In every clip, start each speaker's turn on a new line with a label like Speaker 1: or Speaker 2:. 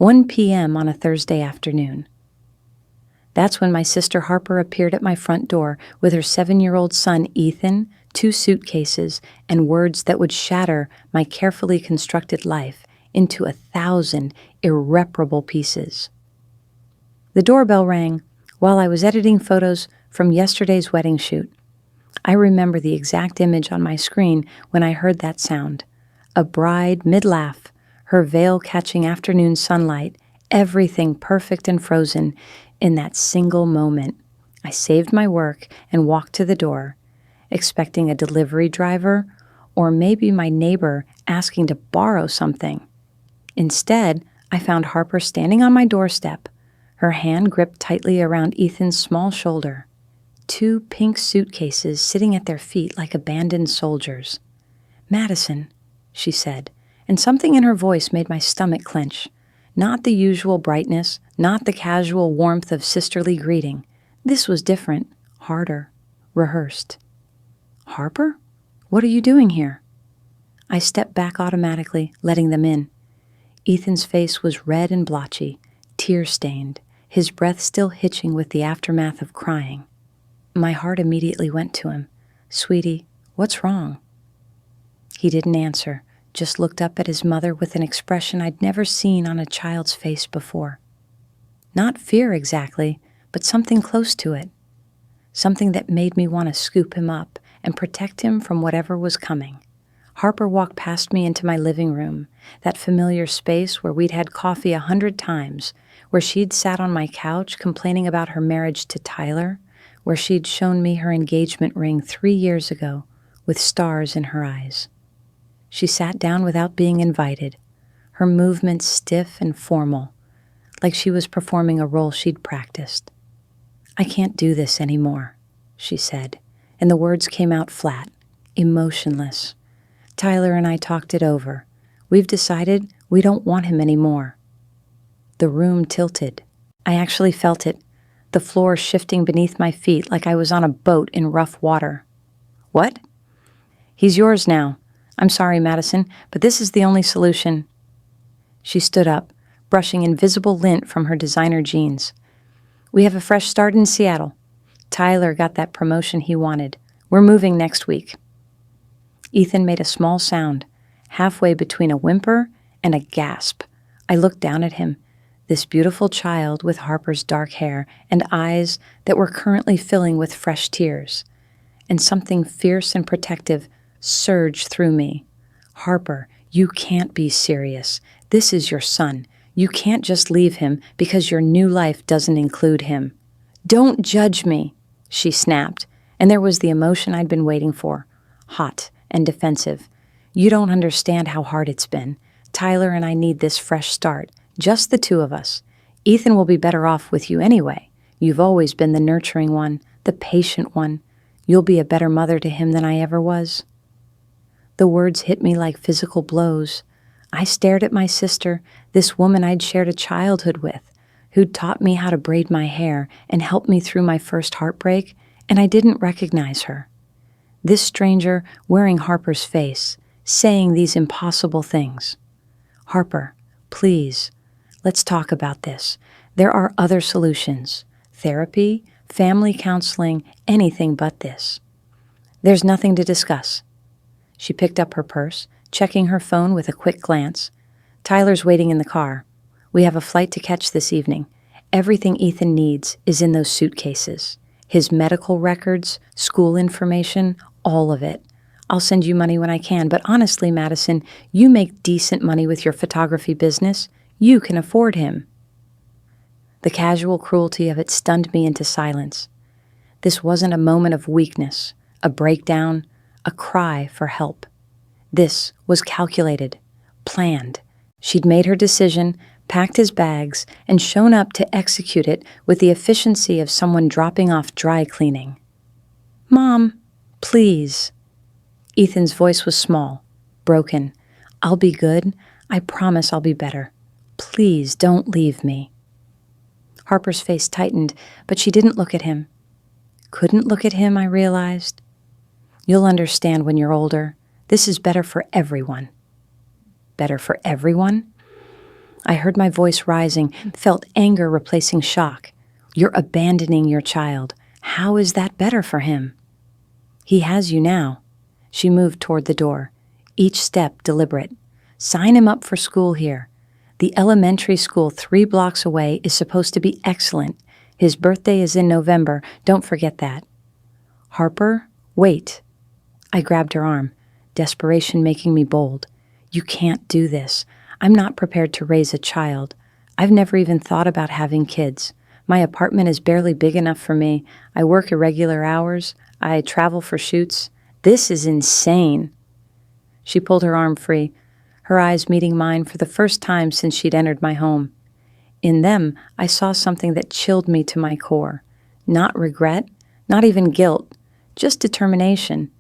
Speaker 1: 1 p.m. on a Thursday afternoon. That's when my sister Harper appeared at my front door with her 7-year-old son Ethan, 2 suitcases, and words that would shatter my carefully constructed life into 1,000 irreparable pieces. The doorbell rang while I was editing photos from yesterday's wedding shoot. I remember the exact image on my screen when I heard that sound. A bride mid-laugh, her veil catching afternoon sunlight, everything perfect and frozen in that single moment. I saved my work and walked to the door, expecting a delivery driver or maybe my neighbor asking to borrow something. Instead, I found Harper standing on my doorstep, her hand gripped tightly around Ethan's small shoulder. 2 pink suitcases sitting at their feet like abandoned soldiers. "Madison," she said, and something in her voice made my stomach clench. Not the usual brightness, not the casual warmth of sisterly greeting. This was different, harder, rehearsed. "Harper? What are you doing here?" I stepped back automatically, letting them in. Ethan's face was red and blotchy, tear-stained, his breath still hitching with the aftermath of crying. My heart immediately went to him. "Sweetie, what's wrong?" He didn't answer, just looked up at his mother with an expression I'd never seen on a child's face before. Not fear exactly, but something close to it. Something that made me want to scoop him up and protect him from whatever was coming. Harper walked past me into my living room, that familiar space where we'd had coffee 100 times, where she'd sat on my couch complaining about her marriage to Tyler, where she'd shown me her engagement ring 3 years ago with stars in her eyes. She sat down without being invited, her movements stiff and formal, like she was performing a role she'd practiced. "I can't do this anymore," she said, and the words came out flat, emotionless. "Tyler and I talked it over. We've decided we don't want him anymore." The room tilted. I actually felt it, the floor shifting beneath my feet like I was on a boat in rough water. "What?" "He's yours now. I'm sorry, Madison, but this is the only solution." She stood up, brushing invisible lint from her designer jeans. "We have a fresh start in Seattle. Tyler got that promotion he wanted. We're moving next week." Ethan made a small sound, halfway between a whimper and a gasp. I looked down at him, this beautiful child with Harper's dark hair and eyes that were currently filling with fresh tears, and something fierce and protective surged through me. "Harper, you can't be serious. This is your son. You can't just leave him because your new life doesn't include him." "Don't judge me," she snapped, and there was the emotion I'd been waiting for, hot and defensive. "You don't understand how hard it's been. Tyler and I need this fresh start, just the 2 of us. Ethan will be better off with you anyway. You've always been the nurturing one, the patient one. You'll be a better mother to him than I ever was." The words hit me like physical blows. I stared at my sister, this woman I'd shared a childhood with, who'd taught me how to braid my hair and helped me through my first heartbreak, and I didn't recognize her. This stranger wearing Harper's face, saying these impossible things. "Harper, please, let's talk about this. There are other solutions. Therapy, family counseling, anything but this. There's nothing to discuss." She picked up her purse, checking her phone with a quick glance. "Tyler's waiting in the car. We have a flight to catch this evening. Everything Ethan needs is in those suitcases. His medical records, school information, all of it. I'll send you money when I can, but honestly, Madison, you make decent money with your photography business. You can afford him." The casual cruelty of it stunned me into silence. This wasn't a moment of weakness, a breakdown, a cry for help. This was calculated, planned. She'd made her decision, packed his bags, and shown up to execute it with the efficiency of someone dropping off dry cleaning. "Mom, please." Ethan's voice was small, broken. "I'll be good. I promise I'll be better. Please don't leave me." Harper's face tightened, but she didn't look at him. Couldn't look at him, I realized. "You'll understand when you're older. This is better for everyone." Better for everyone? I heard my voice rising, felt anger replacing shock. You're abandoning your child. How is that better for him? He has you now. She moved toward the door, each step deliberate. Sign him up for school here. The elementary school 3 blocks away is supposed to be excellent. His birthday is in November. Don't forget that. Harper, wait. I grabbed her arm, desperation making me bold. You can't do this. I'm not prepared to raise a child. I've never even thought about having kids. My apartment is barely big enough for me. I work irregular hours. I travel for shoots. This is insane. She pulled her arm free, her eyes meeting mine for the first time since she'd entered my home. In them, I saw something that chilled me to my core. Not regret, not even guilt, just determination.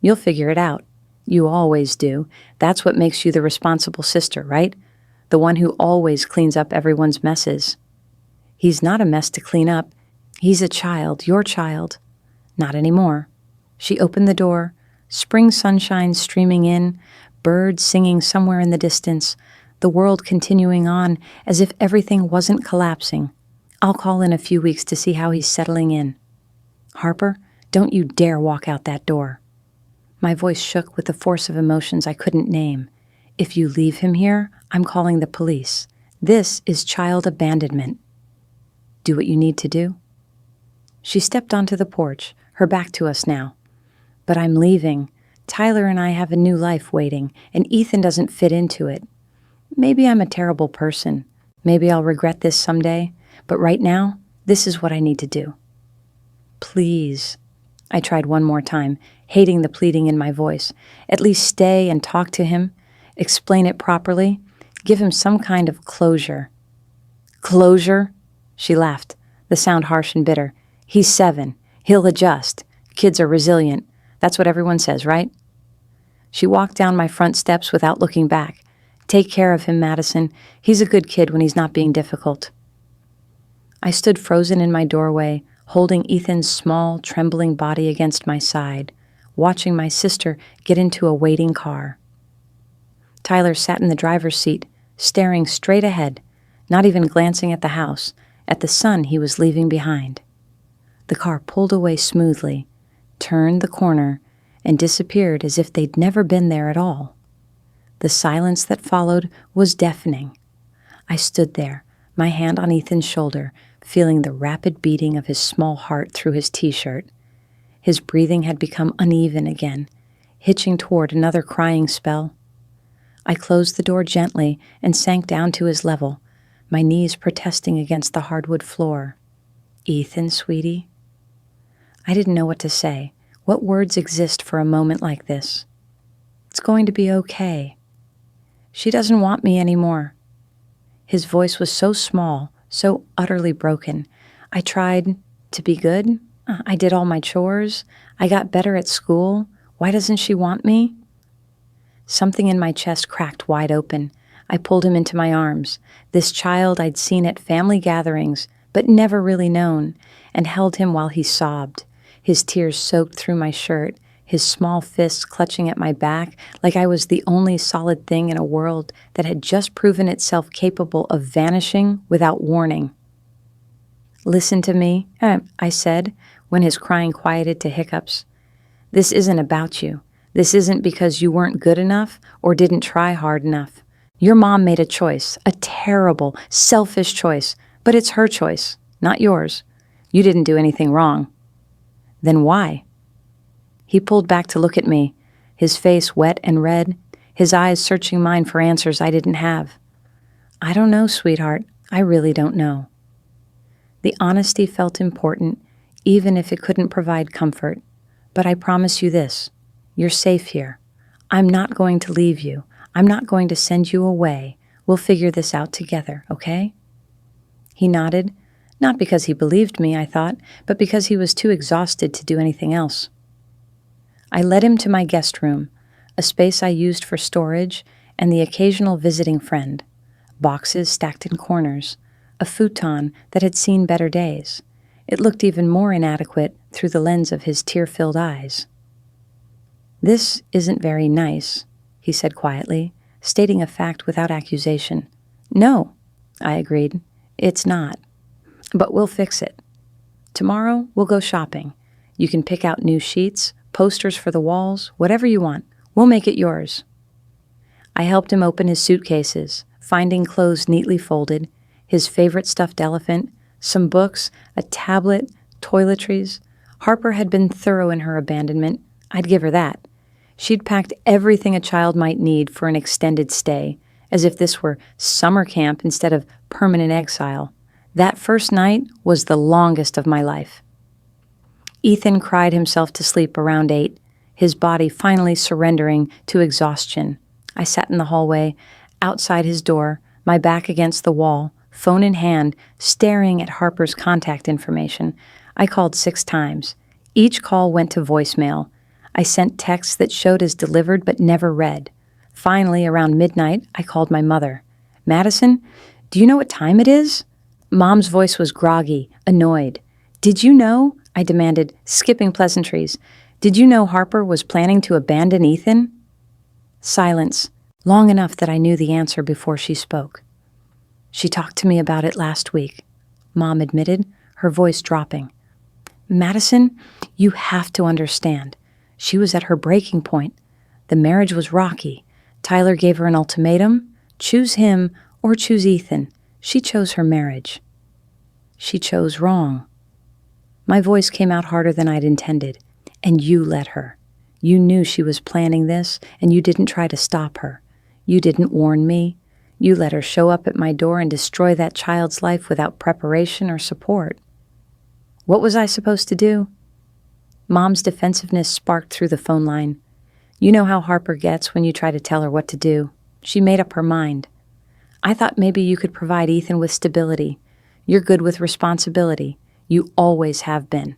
Speaker 1: You'll figure it out. You always do. That's what makes you the responsible sister, right? The one who always cleans up everyone's messes. He's not a mess to clean up. He's a child, your child. Not anymore. She opened the door, spring sunshine streaming in, birds singing somewhere in the distance, the world continuing on as if everything wasn't collapsing. I'll call in a few weeks to see how he's settling in. Harper, don't you dare walk out that door. My voice shook with the force of emotions I couldn't name. If you leave him here, I'm calling the police. This is child abandonment. Do what you need to do. She stepped onto the porch, her back to us now. But I'm leaving. Tyler and I have a new life waiting, and Ethan doesn't fit into it. Maybe I'm a terrible person. Maybe I'll regret this someday. But right now, this is what I need to do. Please. I tried one more time, hating the pleading in my voice. At least stay and talk to him. Explain it properly. Give him some kind of closure. Closure? She laughed, the sound harsh and bitter. He's 7. He'll adjust. Kids are resilient. That's what everyone says, right? She walked down my front steps without looking back. Take care of him, Madison. He's a good kid when he's not being difficult. I stood frozen in my doorway, holding Ethan's small, trembling body against my side, watching my sister get into a waiting car. Tyler sat in the driver's seat, staring straight ahead, not even glancing at the house, at the son he was leaving behind. The car pulled away smoothly, turned the corner, and disappeared as if they'd never been there at all. The silence that followed was deafening. I stood there, my hand on Ethan's shoulder, feeling the rapid beating of his small heart through his t-shirt. His breathing had become uneven again, hitching toward another crying spell. I closed the door gently and sank down to his level, my knees protesting against the hardwood floor. Ethan, sweetie? I didn't know what to say. What words exist for a moment like this? It's going to be okay. She doesn't want me anymore. His voice was so small, so utterly broken. I tried to be good. I did all my chores. I got better at school. Why doesn't she want me? Something in my chest cracked wide open. I pulled him into my arms, this child I'd seen at family gatherings, but never really known, and held him while he sobbed. His tears soaked through my shirt, his small fists clutching at my back like I was the only solid thing in a world that had just proven itself capable of vanishing without warning. Listen to me, I said, when his crying quieted to hiccups. This isn't about you. This isn't because you weren't good enough or didn't try hard enough. Your mom made a choice, a terrible, selfish choice, but it's her choice, not yours. You didn't do anything wrong. Then why? He pulled back to look at me, his face wet and red, his eyes searching mine for answers I didn't have. I don't know, sweetheart. I really don't know. The honesty felt important, even if it couldn't provide comfort. But I promise you this, you're safe here. I'm not going to leave you. I'm not going to send you away. We'll figure this out together, okay? He nodded, not because he believed me, I thought, but because he was too exhausted to do anything else. I led him to my guest room, a space I used for storage and the occasional visiting friend, boxes stacked in corners, a futon that had seen better days. It looked even more inadequate through the lens of his tear-filled eyes. This isn't very nice, he said quietly, stating a fact without accusation. No, I agreed. It's not. But we'll fix it. Tomorrow, we'll go shopping. You can pick out new sheets, posters for the walls, whatever you want. We'll make it yours. I helped him open his suitcases, finding clothes neatly folded, his favorite stuffed elephant, some books, a tablet, toiletries. Harper had been thorough in her abandonment. I'd give her that. She'd packed everything a child might need for an extended stay, as if this were summer camp instead of permanent exile. That first night was the longest of my life. Ethan cried himself to sleep around 8, his body finally surrendering to exhaustion. I sat in the hallway, outside his door, my back against the wall, phone in hand, staring at Harper's contact information. I called 6 times. Each call went to voicemail. I sent texts that showed as delivered but never read. Finally, around midnight, I called my mother. "Madison, do you know what time it is?" Mom's voice was groggy, annoyed. "Did you know?" I demanded, skipping pleasantries. "Did you know Harper was planning to abandon Ethan?" Silence, long enough that I knew the answer before she spoke. "She talked to me about it last week," Mom admitted, her voice dropping. "Madison, you have to understand. She was at her breaking point. The marriage was rocky. Tyler gave her an ultimatum. Choose him or choose Ethan. She chose her marriage. She chose wrong." My voice came out harder than I'd intended. "And you let her. You knew she was planning this, and you didn't try to stop her. You didn't warn me. You let her show up at my door and destroy that child's life without preparation or support. What was I supposed to do?" Mom's defensiveness sparked through the phone line. "You know how Harper gets when you try to tell her what to do. She made up her mind. I thought maybe you could provide Ethan with stability. You're good with responsibility. You always have been."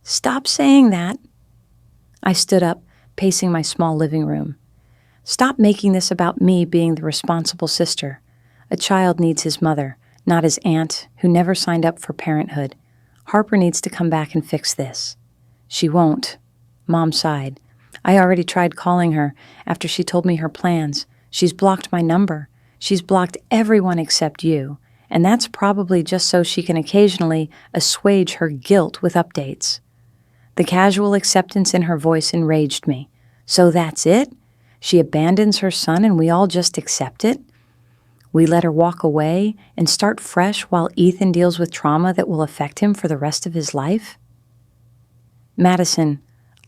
Speaker 1: "Stop saying that." I stood up, pacing my small living room. "Stop making this about me being the responsible sister. A child needs his mother, not his aunt, who never signed up for parenthood. Harper needs to come back and fix this." "She won't." Mom sighed. "I already tried calling her after she told me her plans. She's blocked my number. She's blocked everyone except you. And that's probably just so she can occasionally assuage her guilt with updates." The casual acceptance in her voice enraged me. "So that's it? She abandons her son and we all just accept it? We let her walk away and start fresh while Ethan deals with trauma that will affect him for the rest of his life?" "Madison,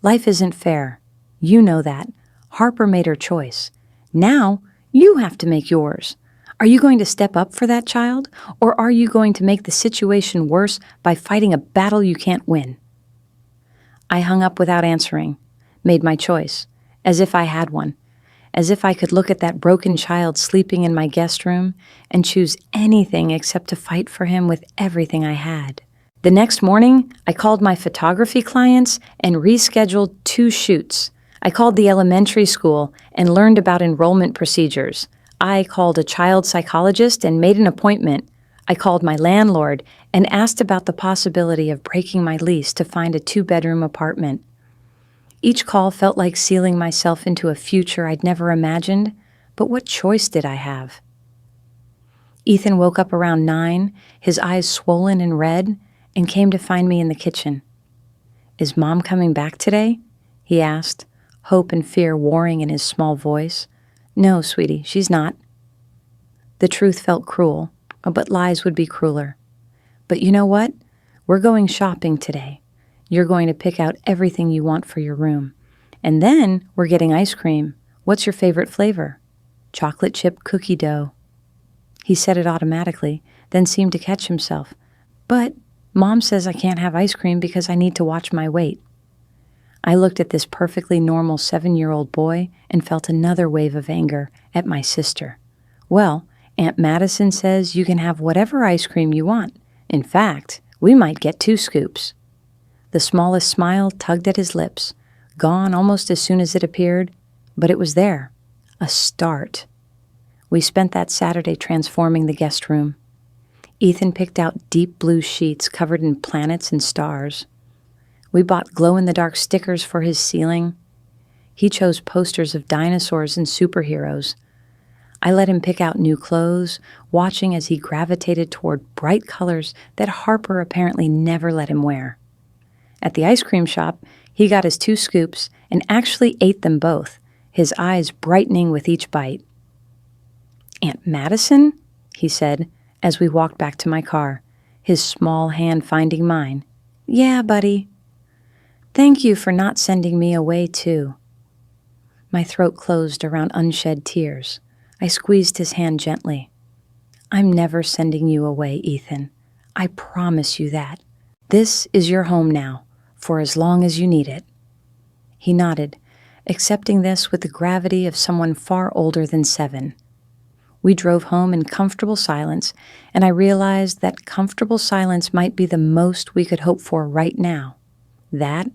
Speaker 1: life isn't fair. You know that. Harper made her choice. Now you have to make yours. Are you going to step up for that child, or are you going to make the situation worse by fighting a battle you can't win?" I hung up without answering, made my choice, as if I had one, as if I could look at that broken child sleeping in my guest room and choose anything except to fight for him with everything I had. The next morning, I called my photography clients and rescheduled 2 shoots. I called the elementary school and learned about enrollment procedures. I called a child psychologist and made an appointment. I called my landlord and asked about the possibility of breaking my lease to find a 2-bedroom apartment. Each call felt like sealing myself into a future I'd never imagined, but what choice did I have? Ethan woke up around 9, his eyes swollen and red, and came to find me in the kitchen. "Is Mom coming back today?" he asked, hope and fear warring in his small voice. "No, sweetie, she's not." The truth felt cruel, but lies would be crueler. "But you know what? We're going shopping today. You're going to pick out everything you want for your room. And then we're getting ice cream. What's your favorite flavor?" "Chocolate chip cookie dough." He said it automatically, then seemed to catch himself. "But Mom says I can't have ice cream because I need to watch my weight." I looked at this perfectly normal 7-year-old boy and felt another wave of anger at my sister. "Well, Aunt Madison says you can have whatever ice cream you want. In fact, we might get 2 scoops. The smallest smile tugged at his lips, gone almost as soon as it appeared, but it was there. A start. We spent that Saturday transforming the guest room. Ethan picked out deep blue sheets covered in planets and stars. We bought glow-in-the-dark stickers for his ceiling. He chose posters of dinosaurs and superheroes. I let him pick out new clothes, watching as he gravitated toward bright colors that Harper apparently never let him wear. At the ice cream shop, he got his 2 scoops and actually ate them both, his eyes brightening with each bite. "Aunt Madison?" he said as we walked back to my car, his small hand finding mine. "Yeah, buddy." "Thank you for not sending me away, too." My throat closed around unshed tears. I squeezed his hand gently. "I'm never sending you away, Ethan. I promise you that. This is your home now, for as long as you need it." He nodded, accepting this with the gravity of someone far older than 7. We drove home in comfortable silence, and I realized that comfortable silence might be the most we could hope for right now. That,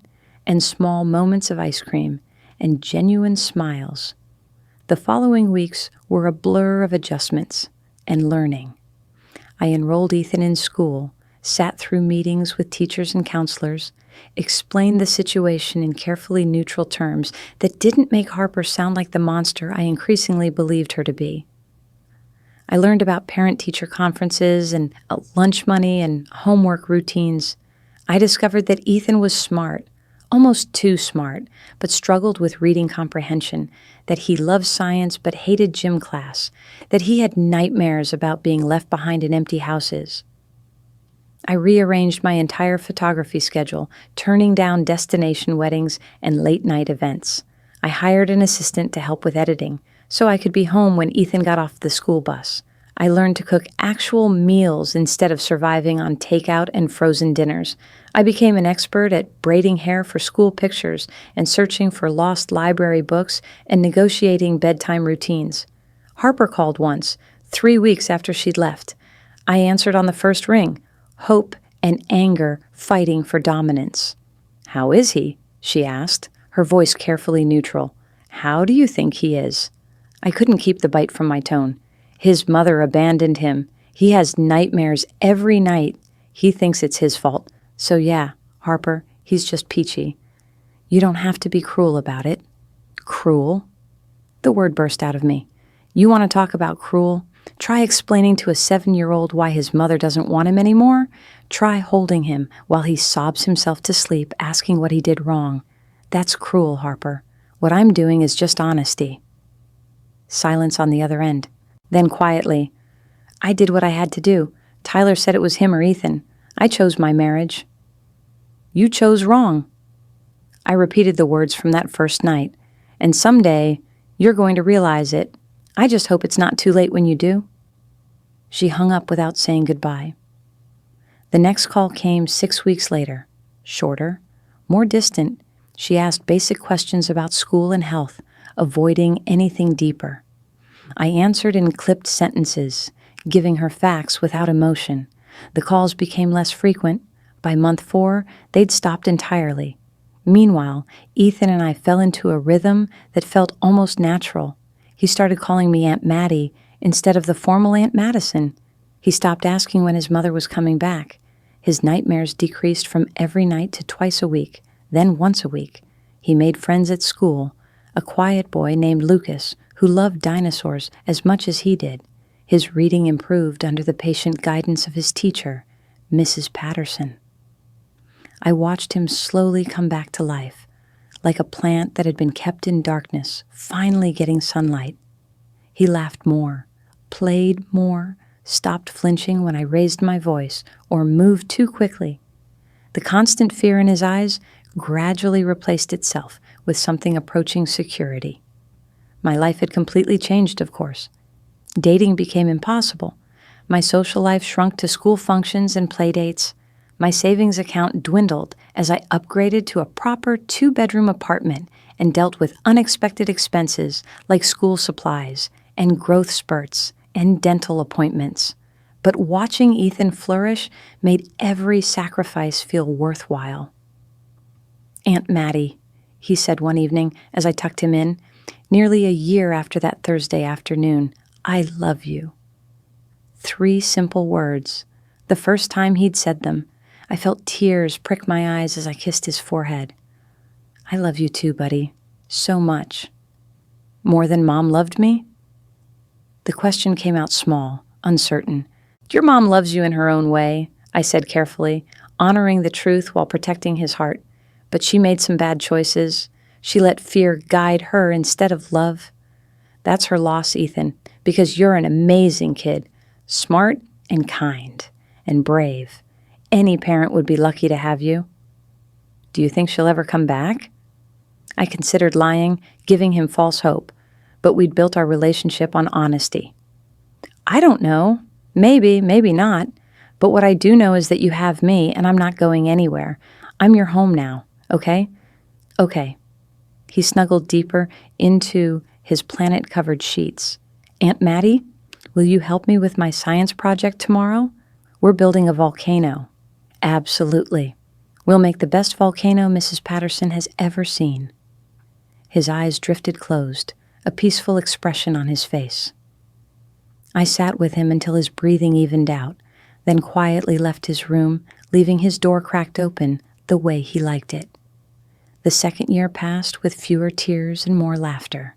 Speaker 1: and small moments of ice cream, and genuine smiles. The following weeks were a blur of adjustments and learning. I enrolled Ethan in school, sat through meetings with teachers and counselors, explained the situation in carefully neutral terms that didn't make Harper sound like the monster I increasingly believed her to be. I learned about parent-teacher conferences and lunch money and homework routines. I discovered that Ethan was smart, almost too smart, but struggled with reading comprehension, that he loved science but hated gym class, that he had nightmares about being left behind in empty houses. I rearranged my entire photography schedule, turning down destination weddings and late-night events. I hired an assistant to help with editing, so I could be home when Ethan got off the school bus. I learned to cook actual meals instead of surviving on takeout and frozen dinners. I became an expert at braiding hair for school pictures and searching for lost library books and negotiating bedtime routines. Harper called once, 3 weeks after she'd left. I answered on the first ring, hope and anger fighting for dominance. "How is he?" she asked, her voice carefully neutral. "How do you think he is?" I couldn't keep the bite from my tone. His mother abandoned him. He has nightmares every night. He thinks it's his fault. So yeah, Harper, he's just peachy. You don't have to be cruel about it. Cruel? The word burst out of me. You want to talk about cruel? Try explaining to a 7-year-old why his mother doesn't want him anymore. Try holding him while he sobs himself to sleep, asking what he did wrong. That's cruel, Harper. What I'm doing is just honesty. Silence on the other end. Then quietly, "I did what I had to do. Tyler said it was him or Ethan. I chose my marriage." "You chose wrong." I repeated the words from that first night. "And someday, you're going to realize it. I just hope it's not too late when you do." She hung up without saying goodbye. The next call came 6 weeks later. Shorter, more distant. She asked basic questions about school and health, avoiding anything deeper. I answered in clipped sentences, giving her facts without emotion. The calls became less frequent. By month 4, they'd stopped entirely. Meanwhile, Ethan and I fell into a rhythm that felt almost natural. He started calling me Aunt Maddie instead of the formal Aunt Madison. He stopped asking when his mother was coming back. His nightmares decreased from every night to twice a week, then once a week. He made friends at school, a quiet boy named Lucas who loved dinosaurs as much as he did. His reading improved under the patient guidance of his teacher, Mrs. Patterson. I watched him slowly come back to life, like a plant that had been kept in darkness, finally getting sunlight. He laughed more, played more, stopped flinching when I raised my voice or moved too quickly. The constant fear in his eyes gradually replaced itself with something approaching security. My life had completely changed, of course. Dating became impossible. My social life shrunk to school functions and play dates. My savings account dwindled as I upgraded to a proper 2-bedroom apartment and dealt with unexpected expenses like school supplies and growth spurts and dental appointments. But watching Ethan flourish made every sacrifice feel worthwhile. "Aunt Maddie," he said one evening as I tucked him in, nearly a year after that Thursday afternoon, "I love you." 3 simple words. The first time he'd said them, I felt tears prick my eyes as I kissed his forehead. "I love you too, buddy. So much." More than Mom loved me? The question came out small, uncertain. Your mom loves you in her own way, I said carefully, honoring the truth while protecting his heart. But she made some bad choices. She let fear guide her instead of love. That's her loss, Ethan, because you're an amazing kid, smart and kind and brave. Any parent would be lucky to have you. Do you think she'll ever come back? I considered lying, giving him false hope, but we'd built our relationship on honesty. I don't know. Maybe, maybe not. But what I do know is that you have me, and I'm not going anywhere. I'm your home now, okay? Okay. He snuggled deeper into his planet-covered sheets. Aunt Maddie, will you help me with my science project tomorrow? We're building a volcano. Absolutely. We'll make the best volcano Mrs. Patterson has ever seen. His eyes drifted closed, a peaceful expression on his face. I sat with him until his breathing evened out, then quietly left his room, leaving his door cracked open the way he liked it. The second year passed with fewer tears and more laughter.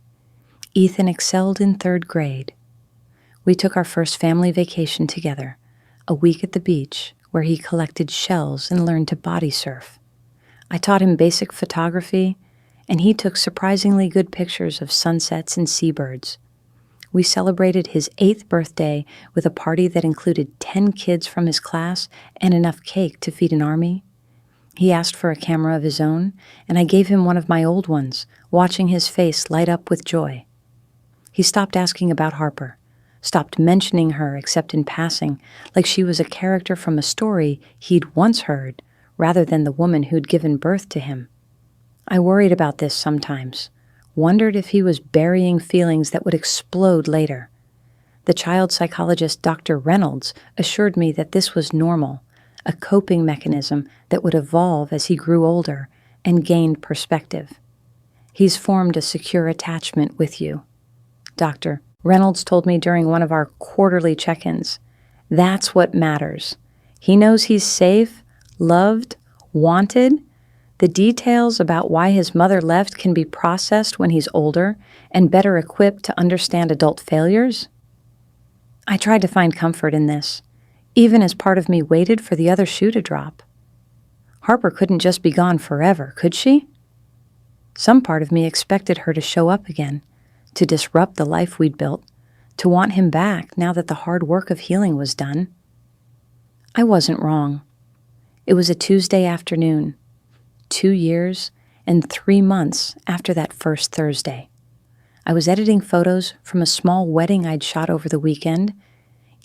Speaker 1: Ethan excelled in 3rd grade. We took our first family vacation together, a week at the beach where he collected shells and learned to body surf. I taught him basic photography, and he took surprisingly good pictures of sunsets and seabirds. We celebrated his 8th birthday with a party that included 10 kids from his class and enough cake to feed an army. He asked for a camera of his own, and I gave him one of my old ones, watching his face light up with joy. He stopped asking about Harper, stopped mentioning her except in passing, like she was a character from a story he'd once heard, rather than the woman who'd given birth to him. I worried about this sometimes, wondered if he was burying feelings that would explode later. The child psychologist Dr. Reynolds assured me that this was normal, a coping mechanism that would evolve as he grew older and gained perspective. He's formed a secure attachment with you. Dr. Reynolds told me during one of our quarterly check-ins. That's what matters. He knows he's safe, loved, wanted. The details about why his mother left can be processed when he's older and better equipped to understand adult failures. I tried to find comfort in this, even as part of me waited for the other shoe to drop. Harper couldn't just be gone forever, could she? Some part of me expected her to show up again, to disrupt the life we'd built, to want him back now that the hard work of healing was done. I wasn't wrong. It was a Tuesday afternoon, 2 years and 3 months after that first Thursday. I was editing photos from a small wedding I'd shot over the weekend.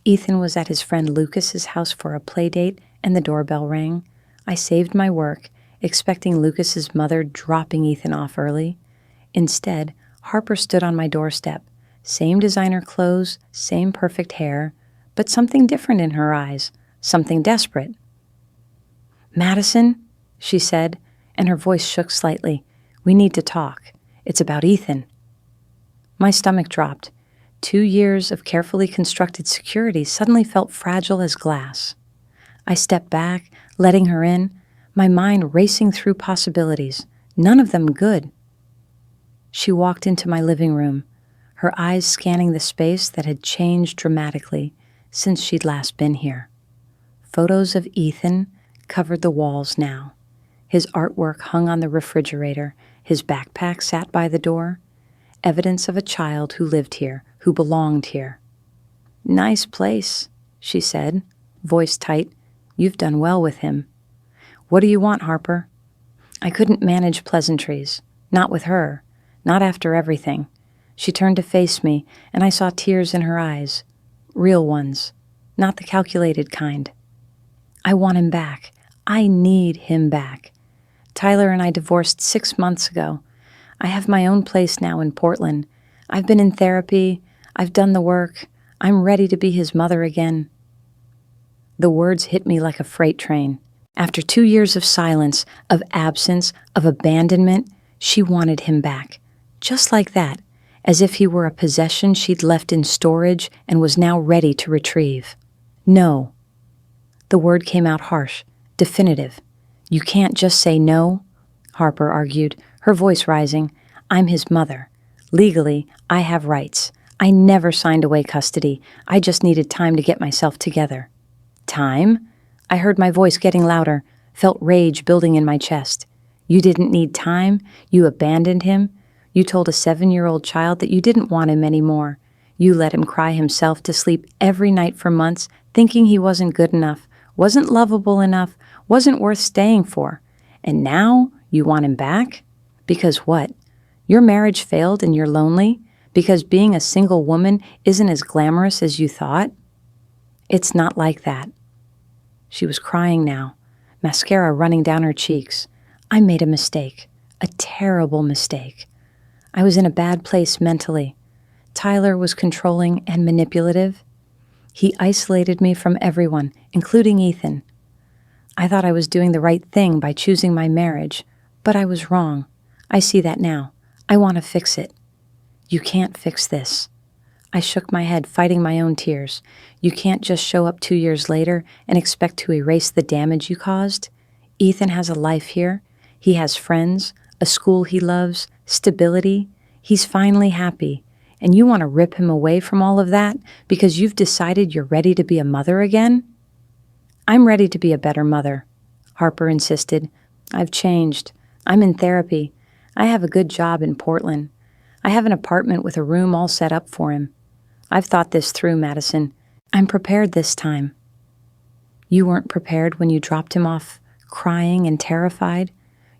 Speaker 1: Ethan was at his friend Lucas's house for a play date, and the doorbell rang. I saved my work, expecting Lucas's mother dropping Ethan off early. Instead, Harper stood on my doorstep. Same designer clothes, same perfect hair, but something different in her eyes, something desperate. "Madison," she said, and her voice shook slightly. "We need to talk. It's about Ethan." My stomach dropped. 2 years of carefully constructed security suddenly felt fragile as glass. I stepped back, letting her in, my mind racing through possibilities, none of them good. She walked into my living room, her eyes scanning the space that had changed dramatically since she'd last been here. Photos of Ethan covered the walls now. His artwork hung on the refrigerator, his backpack sat by the door, evidence of a child who lived here, who belonged here. "Nice place," she said, voice tight. "You've done well with him." "What do you want, Harper?" I couldn't manage pleasantries, not with her, not after everything. She turned to face me, and I saw tears in her eyes, real ones, not the calculated kind. "I want him back. I need him back. Tyler and I divorced 6 months ago. I have my own place now in Portland. I've been in therapy. I've done the work. I'm ready to be his mother again." The words hit me like a freight train. After 2 years of silence, of absence, of abandonment, she wanted him back. Just like that, as if he were a possession she'd left in storage and was now ready to retrieve. "No." The word came out harsh, definitive. "You can't just say no," Harper argued, her voice rising. "I'm his mother. Legally, I have rights. I never signed away custody. I just needed time to get myself together. Time? I heard my voice getting louder, felt rage building in my chest. You didn't need time. You abandoned him. You told a 7-year-old child that you didn't want him anymore. You let him cry himself to sleep every night for months, thinking he wasn't good enough, wasn't lovable enough, wasn't worth staying for. And now you want him back? Because what? Your marriage failed and you're lonely? Because being a single woman isn't as glamorous as you thought? It's not like that. She was crying now, mascara running down her cheeks. I made a mistake, a terrible mistake. I was in a bad place mentally. Tyler was controlling and manipulative. He isolated me from everyone, including Ethan. I thought I was doing the right thing by choosing my marriage, but I was wrong. I see that now. I want to fix it. You can't fix this. I shook my head, fighting my own tears. You can't just show up 2 years later and expect to erase the damage you caused. Ethan has a life here. He has friends, a school he loves, stability. He's finally happy. And you want to rip him away from all of that because you've decided you're ready to be a mother again? I'm ready to be a better mother, Harper insisted. I've changed. I'm in therapy. I have a good job in Portland. I have an apartment with a room all set up for him. I've thought this through, Madison. I'm prepared this time. You weren't prepared when you dropped him off, crying and terrified.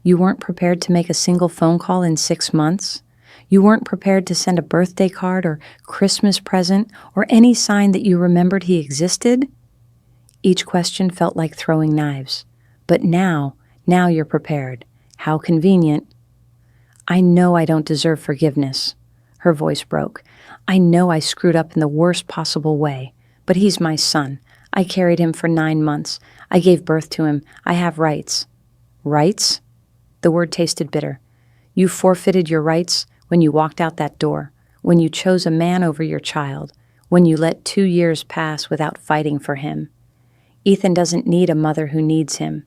Speaker 1: You weren't prepared to make a single phone call in 6 months. You weren't prepared to send a birthday card or Christmas present or any sign that you remembered he existed. Each question felt like throwing knives. But now you're prepared. How convenient. I know I don't deserve forgiveness. Her voice broke. I know I screwed up in the worst possible way, but he's my son. I carried him for 9 months. I gave birth to him. I have rights. Rights? The word tasted bitter. You forfeited your rights when you walked out that door, when you chose a man over your child, when you let 2 years pass without fighting for him. Ethan doesn't need a mother who needs him.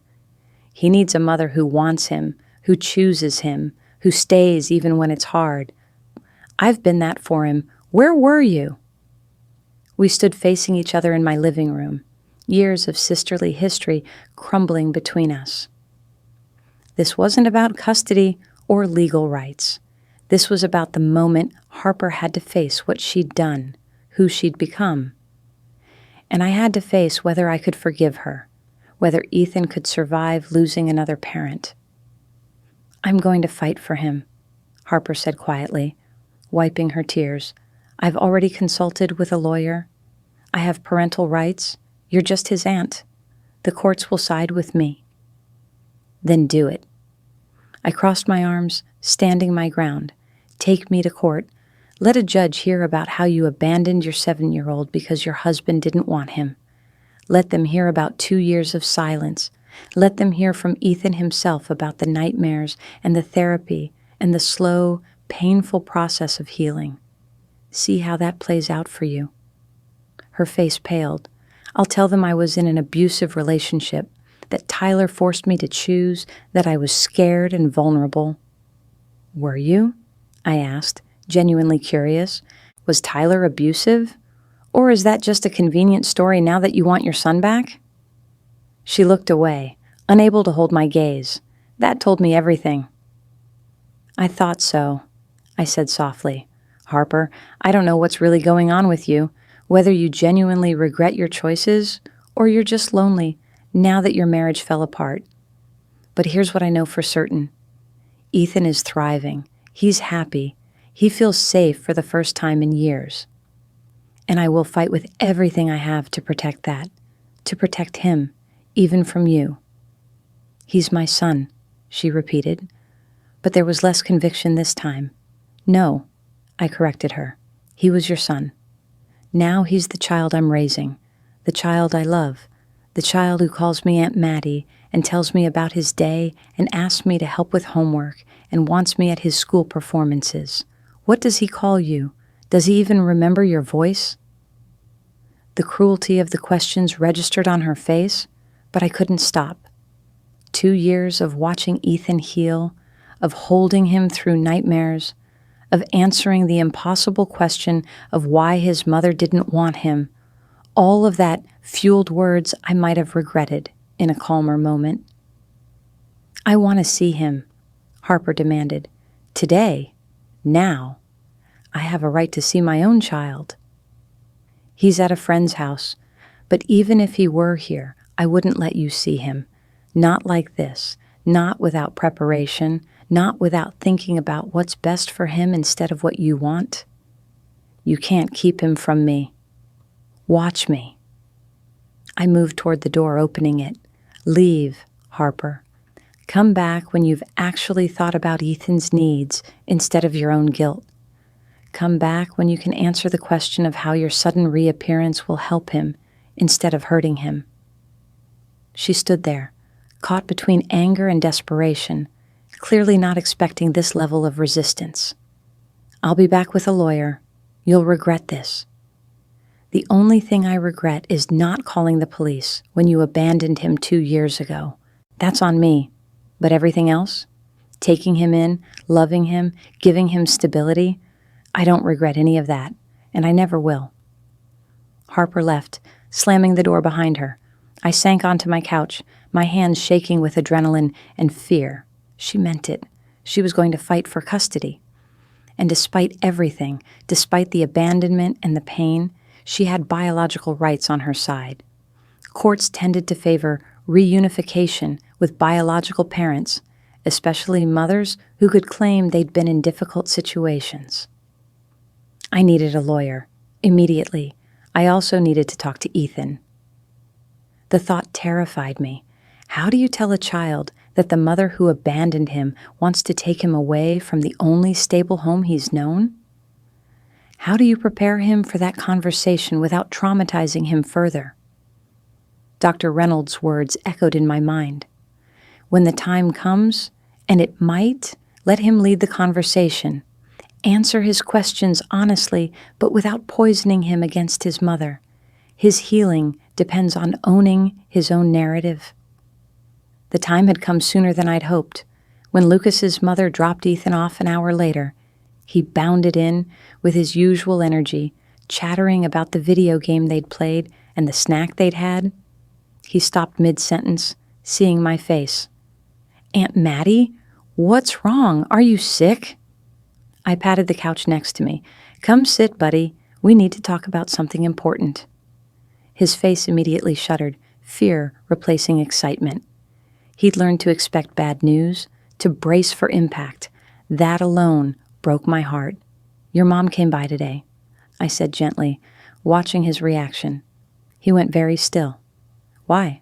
Speaker 1: He needs a mother who wants him, who chooses him, who stays even when it's hard. I've been that for him. Where were you? We stood facing each other in my living room, years of sisterly history crumbling between us. This wasn't about custody or legal rights. This was about the moment Harper had to face what she'd done, who she'd become. And I had to face whether I could forgive her, whether Ethan could survive losing another parent. I'm going to fight for him, Harper said quietly, wiping her tears. I've already consulted with a lawyer. I have parental rights. You're just his aunt. The courts will side with me. Then do it. I crossed my arms, standing my ground. Take me to court. Let a judge hear about how you abandoned your 7-year-old because your husband didn't want him. Let them hear about 2 years of silence. Let them hear from Ethan himself about the nightmares and the therapy and the slow, painful process of healing. See how that plays out for you. Her face paled. I'll tell them I was in an abusive relationship, that Tyler forced me to choose, that I was scared and vulnerable. Were you? I asked, genuinely curious. Was Tyler abusive? Or is that just a convenient story now that you want your son back? She looked away, unable to hold my gaze. That told me everything. I thought so, I said softly. Harper, I don't know what's really going on with you, whether you genuinely regret your choices or you're just lonely now that your marriage fell apart. But here's what I know for certain. Ethan is thriving. He's happy. He feels safe for the first time in years. And I will fight with everything I have to protect that, to protect him, even from you. He's my son, she repeated. But there was less conviction this time. No, I corrected her. He was your son. Now he's the child I'm raising, the child I love, the child who calls me Aunt Maddie and tells me about his day and asks me to help with homework and wants me at his school performances. What does he call you? Does he even remember your voice? The cruelty of the questions registered on her face, but I couldn't stop. 2 years of watching Ethan heal, of holding him through nightmares, of answering the impossible question of why his mother didn't want him. All of that fueled words I might have regretted in a calmer moment. "I want to see him," Harper demanded. "Today. Now. I have a right to see my own child." "He's at a friend's house, but even if he were here, I wouldn't let you see him. Not like this, not without preparation, not without thinking about what's best for him instead of what you want. You can't keep him from me. Watch me." I moved toward the door, opening it. "Leave, Harper. Come back when you've actually thought about Ethan's needs instead of your own guilt. Come back when you can answer the question of how your sudden reappearance will help him instead of hurting him." She stood there, caught between anger and desperation, clearly not expecting this level of resistance. "I'll be back with a lawyer. You'll regret this. The only thing I regret is not calling the police when you abandoned him 2 years ago. That's on me. But everything else, taking him in, loving him, giving him stability, I don't regret any of that, and I never will." Harper left, slamming the door behind her. I sank onto my couch, my hands shaking with adrenaline and fear. She meant it. She was going to fight for custody. And despite everything, despite the abandonment and the pain, she had biological rights on her side. Courts tended to favor reunification with biological parents, especially mothers who could claim they'd been in difficult situations. I needed a lawyer, immediately. I also needed to talk to Ethan. The thought terrified me. How do you tell a child that the mother who abandoned him wants to take him away from the only stable home he's known? How do you prepare him for that conversation without traumatizing him further? Dr. Reynolds' words echoed in my mind. When the time comes, and it might, let him lead the conversation. Answer his questions honestly, but without poisoning him against his mother. His healing depends on owning his own narrative. The time had come sooner than I'd hoped. When Lucas's mother dropped Ethan off an hour later, he bounded in with his usual energy, chattering about the video game they'd played and the snack they'd had. He stopped mid-sentence, seeing my face. "Aunt Maddie, what's wrong? Are you sick?" I patted the couch next to me. "Come sit, buddy. We need to talk about something important." His face immediately shuddered, fear replacing excitement. He'd learned to expect bad news, to brace for impact. That alone broke my heart. "Your mom came by today," I said gently, watching his reaction. He went very still. "Why?"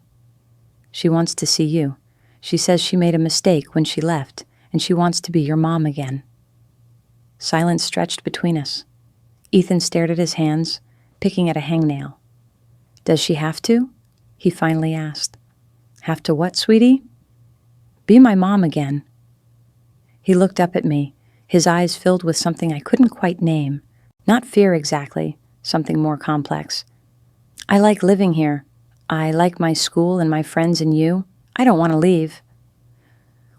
Speaker 1: "She wants to see you. She says she made a mistake when she left, and she wants to be your mom again." Silence stretched between us. Ethan stared at his hands, picking at a hangnail. "Does she have to?" he finally asked. "Have to what, sweetie?" "Be my mom again." He looked up at me, his eyes filled with something I couldn't quite name. Not fear exactly, something more complex. "I like living here. I like my school and my friends and you. I don't want to leave."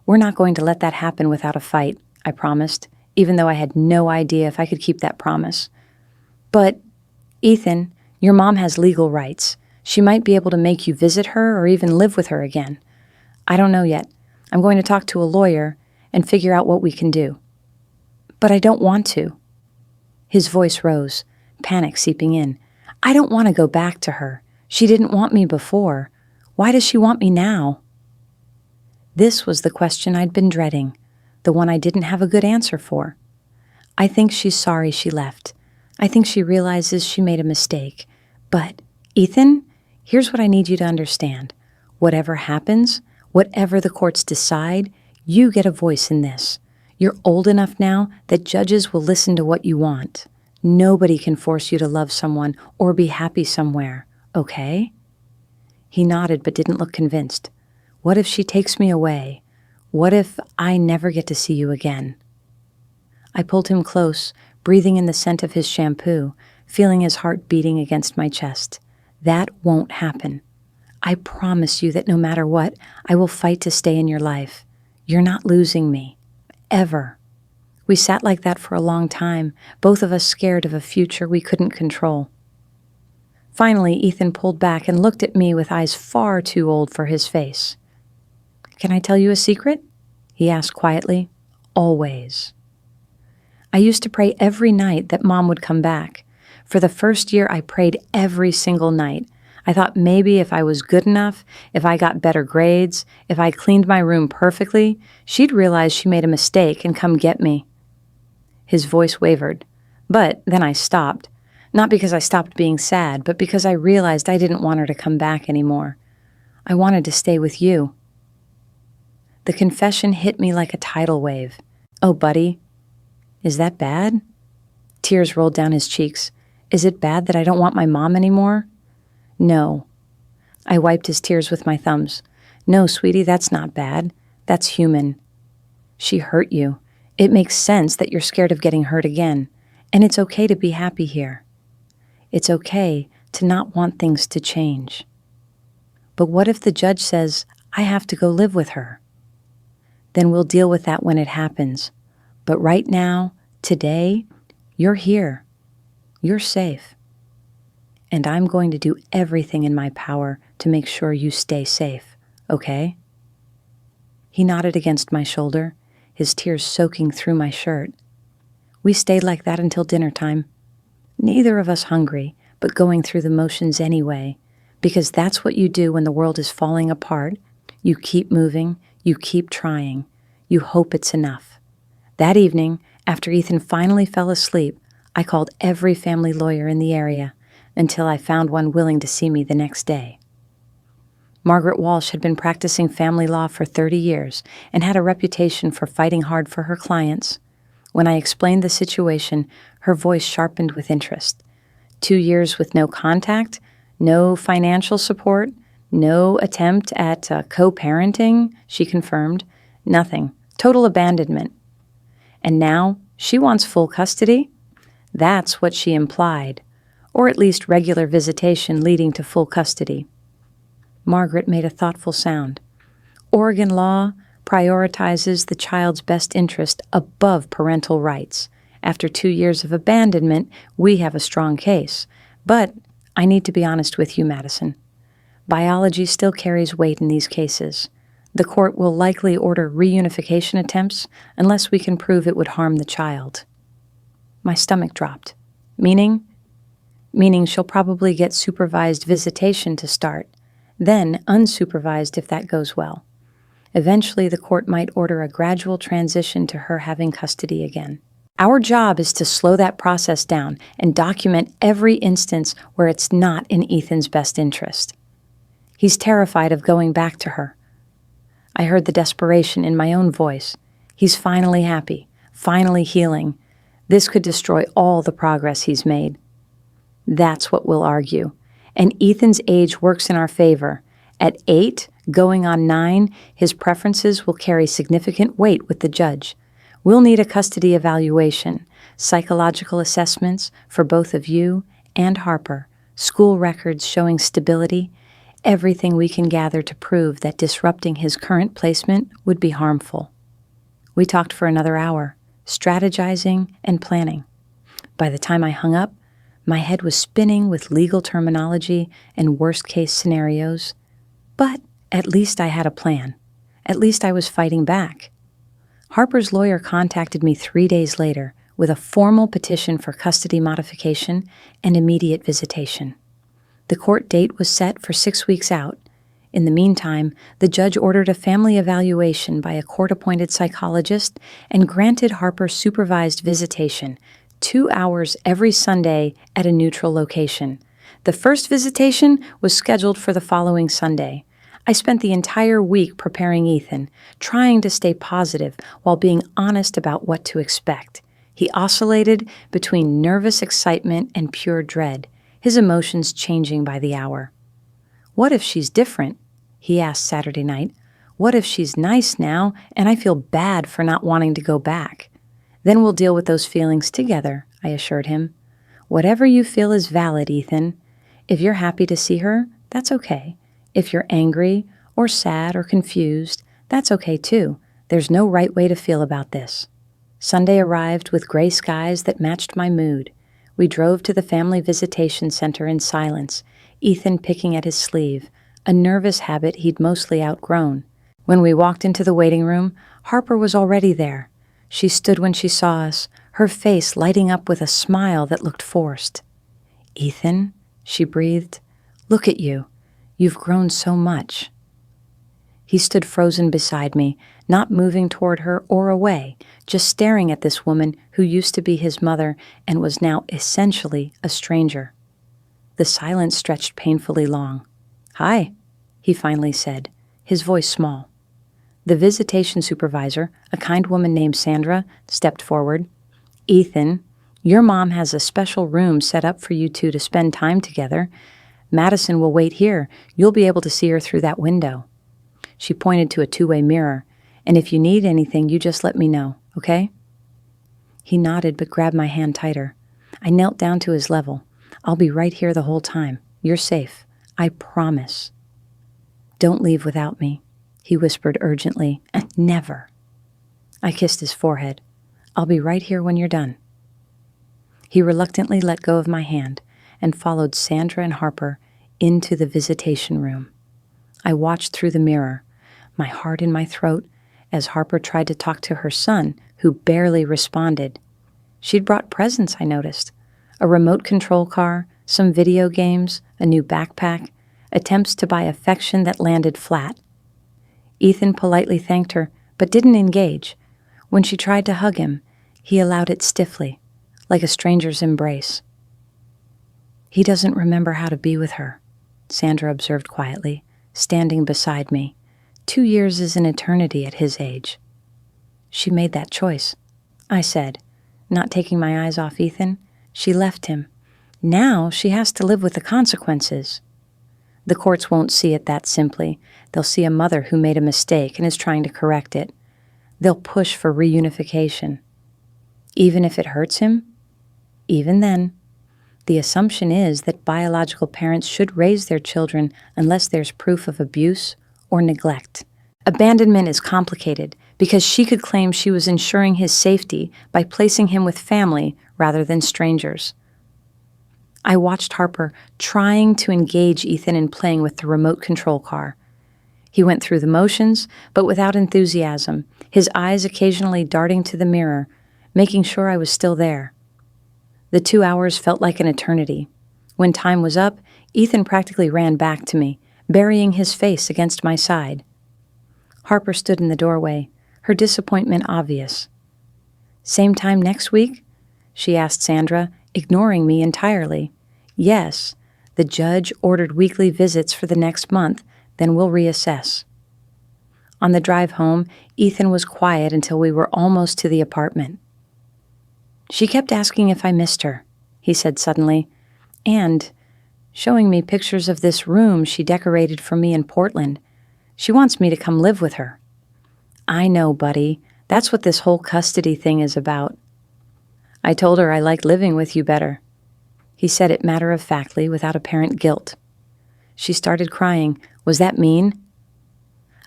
Speaker 1: "We're not going to let that happen without a fight," I promised, even though I had no idea if I could keep that promise. "But, Ethan, your mom has legal rights. She might be able to make you visit her or even live with her again. I don't know yet. I'm going to talk to a lawyer and figure out what we can do." "But I don't want to." His voice rose, panic seeping in. "I don't want to go back to her. She didn't want me before. Why does she want me now?" This was the question I'd been dreading, the one I didn't have a good answer for. "I think she's sorry she left. I think she realizes she made a mistake. But, Ethan, here's what I need you to understand. Whatever happens, whatever the courts decide, you get a voice in this. You're old enough now that judges will listen to what you want. Nobody can force you to love someone or be happy somewhere, okay?" He nodded but didn't look convinced. "What if she takes me away? What if I never get to see you again?" I pulled him close, breathing in the scent of his shampoo, feeling his heart beating against my chest. "That won't happen. I promise you that no matter what, I will fight to stay in your life. You're not losing me. Ever. We sat like that for a long time, both of us scared of a future we couldn't control. Finally, Ethan pulled back and looked at me with eyes far too old for his face. "Can I tell you a secret?" he asked quietly. "Always. I used to pray every night that Mom would come back. For the first year, I prayed every single night. I thought maybe if I was good enough, if I got better grades, if I cleaned my room perfectly, she'd realize she made a mistake and come get me." His voice wavered, but then I stopped. Not because I stopped being sad, but because I realized I didn't want her to come back anymore. I wanted to stay with you. The confession hit me like a tidal wave. "Oh, buddy, is that bad?" Tears rolled down his cheeks. "Is it bad that I don't want my mom anymore?" "No." I wiped his tears with my thumbs. "No, sweetie, that's not bad. That's human. She hurt you. It makes sense that you're scared of getting hurt again. And it's okay to be happy here. It's okay to not want things to change. But what if the judge says, I have to go live with her? Then we'll deal with that when it happens. But right now, today, you're here. You're safe. And I'm going to do everything in my power to make sure you stay safe, okay?" He nodded against my shoulder, his tears soaking through my shirt. We stayed like that until dinner time. Neither of us hungry, but going through the motions anyway, because that's what you do when the world is falling apart. You keep moving, you keep trying, you hope it's enough. That evening, after Ethan finally fell asleep, I called every family lawyer in the area until I found one willing to see me the next day. Margaret Walsh had been practicing family law for 30 years and had a reputation for fighting hard for her clients. When I explained the situation, her voice sharpened with interest. 2 years with no contact, no financial support, no attempt at co-parenting, she confirmed. Nothing. Total abandonment. And now she wants full custody? That's what she implied, or at least regular visitation leading to full custody. Margaret made a thoughtful sound. Oregon law prioritizes the child's best interest above parental rights. After 2 years of abandonment, we have a strong case. But I need to be honest with you, Madison. Biology still carries weight in these cases. The court will likely order reunification attempts unless we can prove it would harm the child. My stomach dropped. Meaning she'll probably get supervised visitation to start, then unsupervised if that goes well. Eventually, the court might order a gradual transition to her having custody again. Our job is to slow that process down and document every instance where it's not in Ethan's best interest. He's terrified of going back to her. I heard the desperation in my own voice. He's finally happy, finally healing. This could destroy all the progress he's made. That's what we'll argue. And Ethan's age works in our favor. At 8, going on 9, his preferences will carry significant weight with the judge. We'll need a custody evaluation, psychological assessments for both of you and Harper, school records showing stability, everything we can gather to prove that disrupting his current placement would be harmful. We talked for another hour, strategizing and planning. By the time I hung up, my head was spinning with legal terminology and worst-case scenarios. But at least I had a plan. At least I was fighting back. Harper's lawyer contacted me 3 days later with a formal petition for custody modification and immediate visitation. The court date was set for 6 weeks out. In the meantime, the judge ordered a family evaluation by a court-appointed psychologist and granted Harper supervised visitation, 2 hours every Sunday at a neutral location. The first visitation was scheduled for the following Sunday. I spent the entire week preparing Ethan, trying to stay positive while being honest about what to expect. He oscillated between nervous excitement and pure dread, his emotions changing by the hour. "What if she's different?" he asked Saturday night. "What if she's nice now and I feel bad for not wanting to go back?" "Then we'll deal with those feelings together," I assured him. "Whatever you feel is valid, Ethan. If you're happy to see her, that's okay. If you're angry or sad or confused, that's okay too. There's no right way to feel about this. Sunday arrived with gray skies that matched my mood. We drove to the family visitation center in silence, Ethan picking at his sleeve, a nervous habit he'd mostly outgrown. When we walked into the waiting room, Harper was already there. She stood when she saw us, her face lighting up with a smile that looked forced. "Ethan," she breathed, "look at you. You've grown so much." He stood frozen beside me, not moving toward her or away, just staring at this woman who used to be his mother and was now essentially a stranger. The silence stretched painfully long. "Hi," he finally said, his voice small. The visitation supervisor, a kind woman named Sandra, stepped forward. "Ethan, your mom has a special room set up for you two to spend time together. Madison will wait here. You'll be able to see her through that window." She pointed to a two-way mirror. "And if you need anything, you just let me know, okay?" He nodded but grabbed my hand tighter. I knelt down to his level. "I'll be right here the whole time. You're safe. I promise." "Don't leave without me," he whispered urgently. "Never." I kissed his forehead. "I'll be right here when you're done." He reluctantly let go of my hand and followed Sandra and Harper into the visitation room. I watched through the mirror, my heart in my throat, as Harper tried to talk to her son, who barely responded. She'd brought presents, I noticed. A remote control car, some video games, a new backpack, attempts to buy affection that landed flat. Ethan politely thanked her, but didn't engage. When she tried to hug him, he allowed it stiffly, like a stranger's embrace. "He doesn't remember how to be with her," Sandra observed quietly, standing beside me. 2 years is an eternity at his age. "She made that choice," I said, not taking my eyes off Ethan. "She left him. Now she has to live with the consequences." The courts won't see it that simply. They'll see a mother who made a mistake and is trying to correct it. They'll push for reunification. Even if it hurts him? Even then, the assumption is that biological parents should raise their children unless there's proof of abuse or neglect. Abandonment is complicated because she could claim she was ensuring his safety by placing him with family rather than strangers. I watched Harper trying to engage Ethan in playing with the remote control car. He went through the motions, but without enthusiasm, his eyes occasionally darting to the mirror, making sure I was still there. The 2 hours felt like an eternity. When time was up, Ethan practically ran back to me, burying his face against my side. Harper stood in the doorway, her disappointment obvious. "Same time next week?" she asked Sandra, ignoring me entirely. "Yes, the judge ordered weekly visits for the next month, then we'll reassess." On the drive home, Ethan was quiet until we were almost to the apartment. "She kept asking if I missed her," he said suddenly, "and showing me pictures of this room she decorated for me in Portland. She wants me to come live with her." "I know, buddy. That's what this whole custody thing is about." I told her I liked living with you better. He said it matter-of-factly, without apparent guilt. She started crying. "Was that mean?"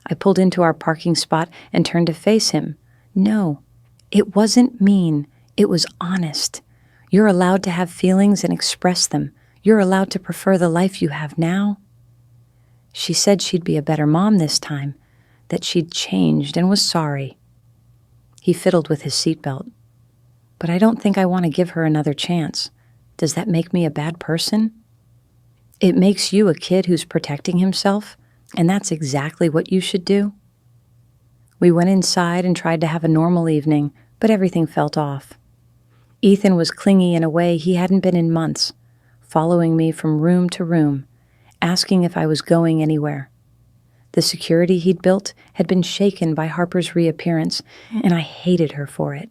Speaker 1: I pulled into our parking spot and turned to face him. "No, it wasn't mean. It was honest. You're allowed to have feelings and express them. You're allowed to prefer the life you have now." She said she'd be a better mom this time, that she'd changed and was sorry. He fiddled with his seatbelt. "But I don't think I want to give her another chance. Does that make me a bad person?" "It makes you a kid who's protecting himself, and that's exactly what you should do." We went inside and tried to have a normal evening, but everything felt off. Ethan was clingy in a way he hadn't been in months, following me from room to room, asking if I was going anywhere. The security he'd built had been shaken by Harper's reappearance, and I hated her for it.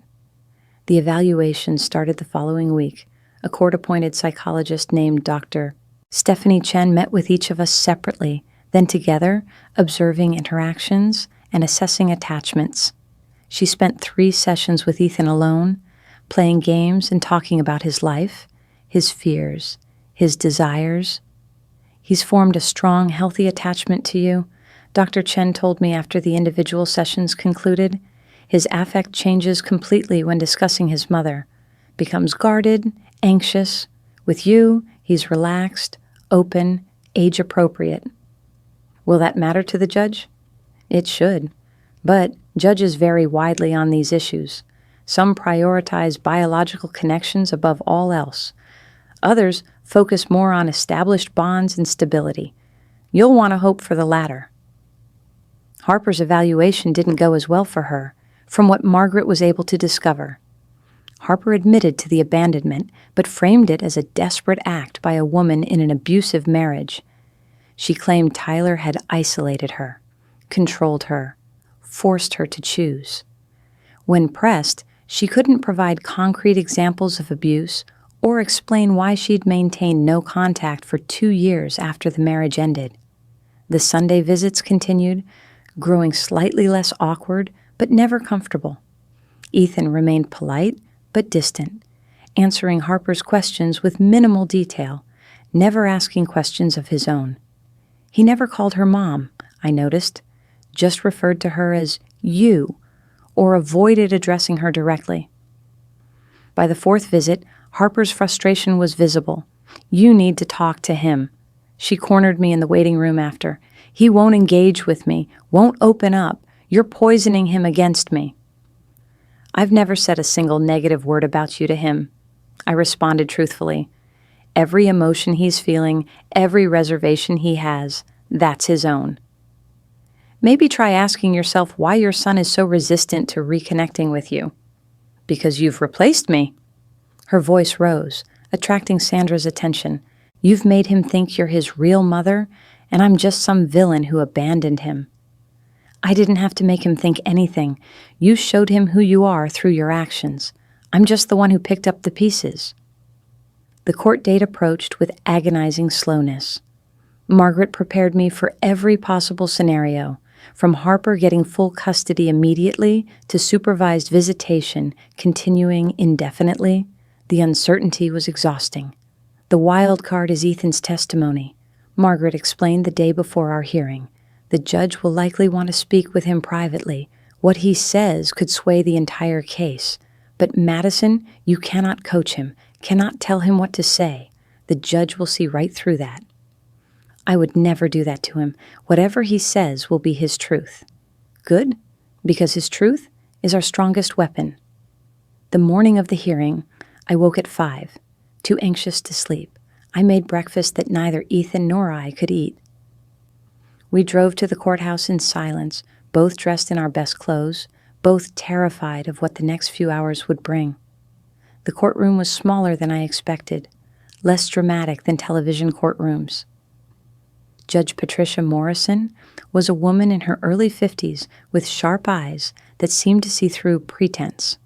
Speaker 1: The evaluation started the following week. A court-appointed psychologist named Dr. Stephanie Chen met with each of us separately, then together, observing interactions and assessing attachments. She spent 3 sessions with Ethan alone, playing games and talking about his life, his fears, his desires. "He's formed a strong, healthy attachment to you," Dr. Chen told me after the individual sessions concluded. His affect changes completely when discussing his mother, becomes guarded, anxious. With you, he's relaxed, open, age-appropriate. Will that matter to the judge? It should. But judges vary widely on these issues. Some prioritize biological connections above all else. Others focus more on established bonds and stability. You'll want to hope for the latter. Harper's evaluation didn't go as well for her, from what Margaret was able to discover. Harper admitted to the abandonment, but framed it as a desperate act by a woman in an abusive marriage. She claimed Tyler had isolated her, controlled her, forced her to choose. When pressed, she couldn't provide concrete examples of abuse or explain why she'd maintained no contact for 2 years after the marriage ended. The Sunday visits continued, growing slightly less awkward but never comfortable. Ethan remained polite but distant, answering Harper's questions with minimal detail, never asking questions of his own. He never called her mom, I noticed, just referred to her as you, or avoided addressing her directly. By the 4th visit, Harper's frustration was visible. You need to talk to him. She cornered me in the waiting room after. He won't engage with me, won't open up. You're poisoning him against me. I've never said a single negative word about you to him. I responded truthfully. Every emotion he's feeling, every reservation he has, that's his own. Maybe try asking yourself why your son is so resistant to reconnecting with you. Because you've replaced me. Her voice rose, attracting Sandra's attention. You've made him think you're his real mother, and I'm just some villain who abandoned him. I didn't have to make him think anything. You showed him who you are through your actions. I'm just the one who picked up the pieces. The court date approached with agonizing slowness. Margaret prepared me for every possible scenario, from Harper getting full custody immediately to supervised visitation continuing indefinitely. The uncertainty was exhausting. The wild card is Ethan's testimony. Margaret explained the day before our hearing. The judge will likely want to speak with him privately. What he says could sway the entire case. But Madison, you cannot coach him, cannot tell him what to say. The judge will see right through that. I would never do that to him. Whatever he says will be his truth. Good, because his truth is our strongest weapon. The morning of the hearing, I woke at 5, too anxious to sleep. I made breakfast that neither Ethan nor I could eat. We drove to the courthouse in silence, both dressed in our best clothes, both terrified of what the next few hours would bring. The courtroom was smaller than I expected, less dramatic than television courtrooms. Judge Patricia Morrison was a woman in her early 50s with sharp eyes that seemed to see through pretense.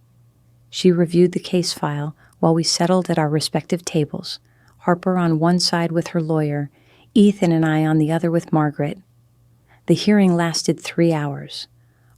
Speaker 1: She reviewed the case file while we settled at our respective tables, Harper on one side with her lawyer, Ethan and I on the other with Margaret. The hearing lasted 3 hours.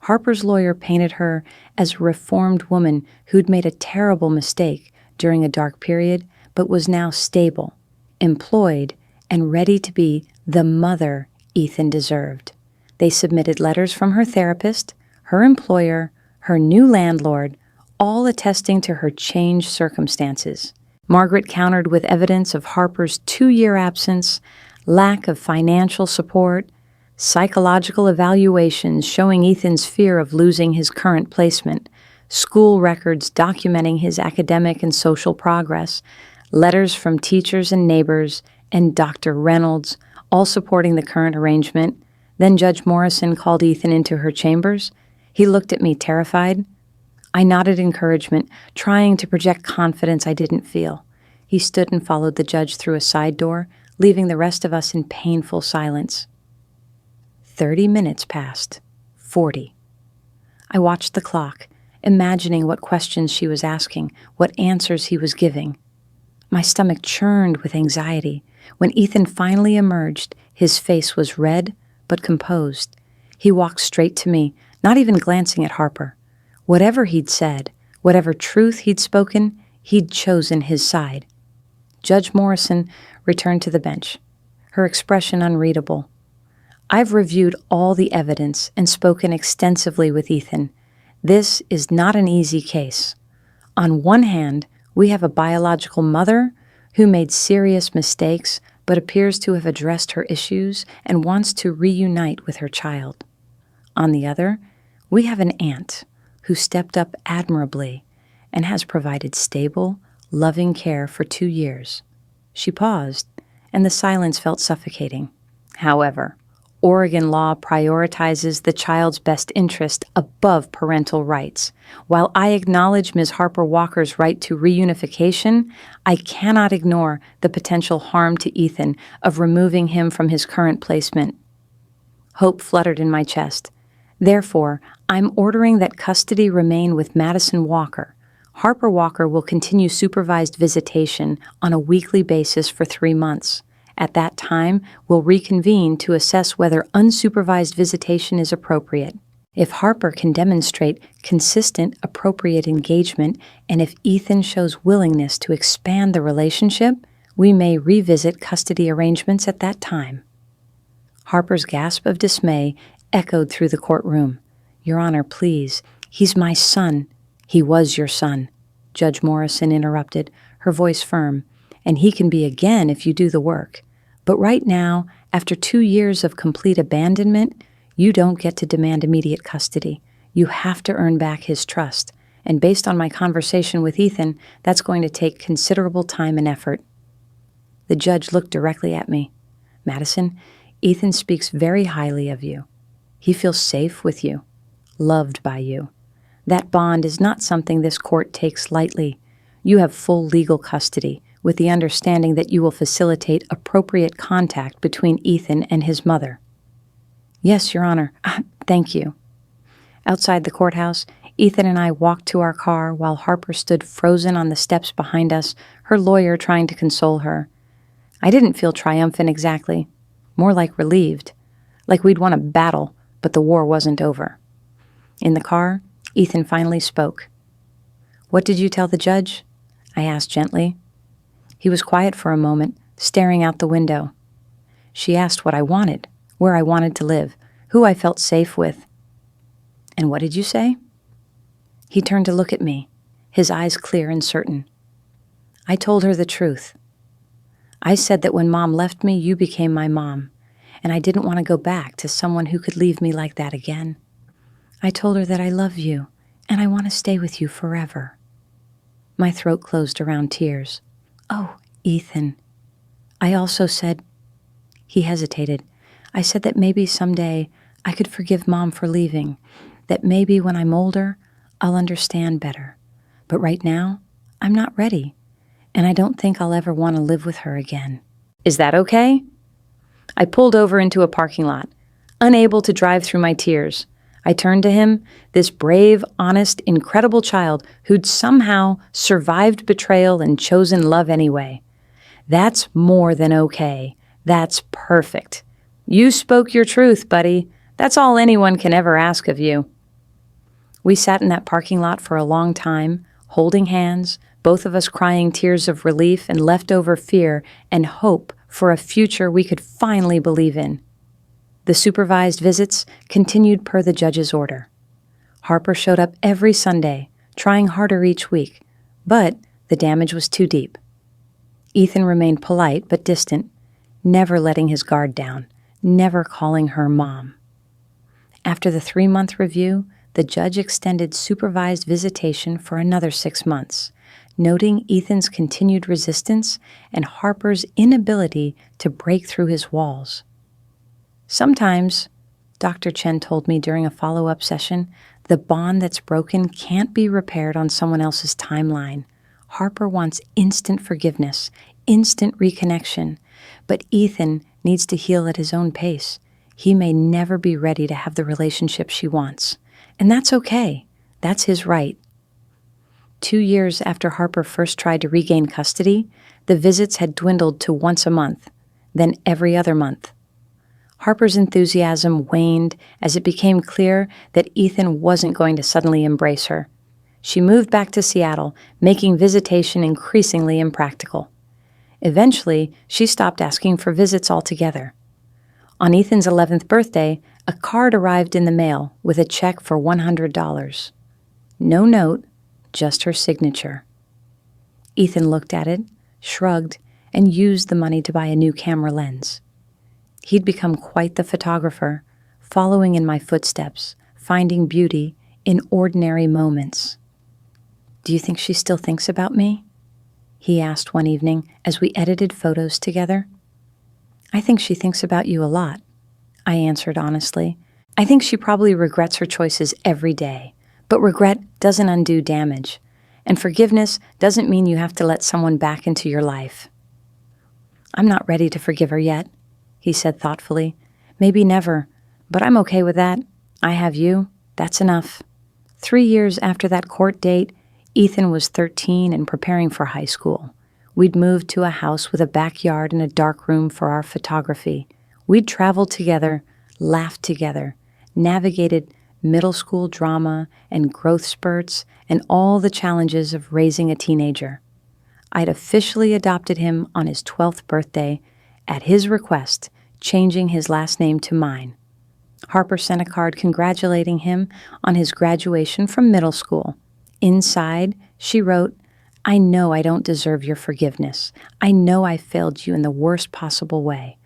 Speaker 1: Harper's lawyer painted her as a reformed woman who'd made a terrible mistake during a dark period, but was now stable, employed, and ready to be the mother Ethan deserved. They submitted letters from her therapist, her employer, her new landlord, all attesting to her changed circumstances. Margaret countered with evidence of Harper's 2-year absence, lack of financial support, psychological evaluations showing Ethan's fear of losing his current placement, school records documenting his academic and social progress, letters from teachers and neighbors, and Dr. Reynolds, all supporting the current arrangement. Then Judge Morrison called Ethan into her chambers. He looked at me terrified. I nodded encouragement, trying to project confidence I didn't feel. He stood and followed the judge through a side door, leaving the rest of us in painful silence. 30 minutes passed. 40. I watched the clock, imagining what questions she was asking, what answers he was giving. My stomach churned with anxiety. When Ethan finally emerged, his face was red but composed. He walked straight to me, not even glancing at Harper. Whatever he'd said, whatever truth he'd spoken, he'd chosen his side. Judge Morrison returned to the bench, her expression unreadable. I've reviewed all the evidence and spoken extensively with Ethan. This is not an easy case. On one hand, we have a biological mother who made serious mistakes but appears to have addressed her issues and wants to reunite with her child. On the other, we have an aunt who stepped up admirably and has provided stable, loving care for 2 years. She paused, and the silence felt suffocating. However, Oregon law prioritizes the child's best interest above parental rights. While I acknowledge Ms. Harper Walker's right to reunification, I cannot ignore the potential harm to Ethan of removing him from his current placement. Hope fluttered in my chest. Therefore, I'm ordering that custody remain with Madison Walker. Harper Walker will continue supervised visitation on a weekly basis for 3 months. At that time, we'll reconvene to assess whether unsupervised visitation is appropriate. If Harper can demonstrate consistent, appropriate engagement, and if Ethan shows willingness to expand the relationship, we may revisit custody arrangements at that time. Harper's gasp of dismay echoed through the courtroom. Your Honor, please. He's my son. He was your son, Judge Morrison interrupted, her voice firm. And he can be again if you do the work. But right now, after 2 years of complete abandonment, you don't get to demand immediate custody. You have to earn back his trust. And based on my conversation with Ethan, that's going to take considerable time and effort. The judge looked directly at me. Madison, Ethan speaks very highly of you. He feels safe with you, loved by you. That bond is not something this court takes lightly. You have full legal custody, with the understanding that you will facilitate appropriate contact between Ethan and his mother. Yes, Your Honor. Thank you. Outside the courthouse, Ethan and I walked to our car while Harper stood frozen on the steps behind us, her lawyer trying to console her. I didn't feel triumphant exactly, more like relieved, like we'd won a battle, but the war wasn't over. In the car, Ethan finally spoke. What did you tell the judge? I asked gently. He was quiet for a moment, staring out the window. She asked what I wanted, where I wanted to live, who I felt safe with. And what did you say? He turned to look at me, his eyes clear and certain. I told her the truth. I said that when Mom left me, you became my mom, and I didn't want to go back to someone who could leave me like that again. I told her that I love you, and I want to stay with you forever. My throat closed around tears. Oh, Ethan. I also said, he hesitated. I said that maybe someday I could forgive Mom for leaving, that maybe when I'm older, I'll understand better. But right now, I'm not ready, and I don't think I'll ever want to live with her again. Is that okay? I pulled over into a parking lot, unable to drive through my tears. I turned to him, this brave, honest, incredible child who'd somehow survived betrayal and chosen love anyway. That's more than okay. That's perfect. You spoke your truth, buddy. That's all anyone can ever ask of you. We sat in that parking lot for a long time, holding hands, both of us crying tears of relief and leftover fear and hope for a future we could finally believe in. The supervised visits continued per the judge's order. Harper showed up every Sunday, trying harder each week, but the damage was too deep. Ethan remained polite but distant, never letting his guard down, never calling her Mom. After the 3-month review, the judge extended supervised visitation for another 6 months, noting Ethan's continued resistance and Harper's inability to break through his walls. Sometimes, Dr. Chen told me during a follow-up session, the bond that's broken can't be repaired on someone else's timeline. Harper wants instant forgiveness, instant reconnection, but Ethan needs to heal at his own pace. He may never be ready to have the relationship she wants. And that's okay. That's his right. 2 years after Harper first tried to regain custody, the visits had dwindled to once a month, then every other month. Harper's enthusiasm waned as it became clear that Ethan wasn't going to suddenly embrace her. She moved back to Seattle, making visitation increasingly impractical. Eventually, she stopped asking for visits altogether. On Ethan's 11th birthday, a card arrived in the mail with a check for $100. No note, just her signature. Ethan looked at it, shrugged, and used the money to buy a new camera lens. He'd become quite the photographer, following in my footsteps, finding beauty in ordinary moments. "Do you think she still thinks about me?" he asked one evening as we edited photos together. "I think she thinks about you a lot," I answered honestly. "I think she probably regrets her choices every day, but regret doesn't undo damage, and forgiveness doesn't mean you have to let someone back into your life." "I'm not ready to forgive her yet," he said thoughtfully. "Maybe never, but I'm okay with that. I have you. That's enough." 3 years after that court date, Ethan was 13 and preparing for high school. We'd moved to a house with a backyard and a dark room for our photography. We'd traveled together, laughed together, navigated middle school drama and growth spurts and all the challenges of raising a teenager. I'd officially adopted him on his 12th birthday, at his request, changing his last name to mine. Harper sent a card congratulating him on his graduation from middle school. Inside, she wrote, "I know I don't deserve your forgiveness. I know I failed you in the worst possible way.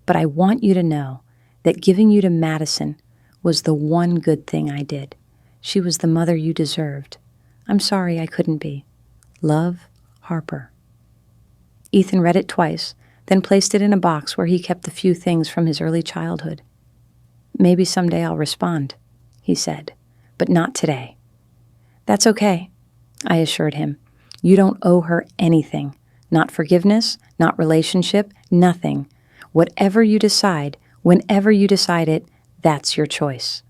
Speaker 1: But I want you to know that giving you to Madison was the one good thing I did. She was the mother you deserved. I'm sorry I couldn't be. Love, Harper." Ethan read it twice, then placed it in a box where he kept the few things from his early childhood. "Maybe someday I'll respond," he said, "but not today." "That's okay," I assured him. "You don't owe her anything. Not forgiveness, not relationship, nothing. Whatever you decide, whenever you decide it, that's your choice."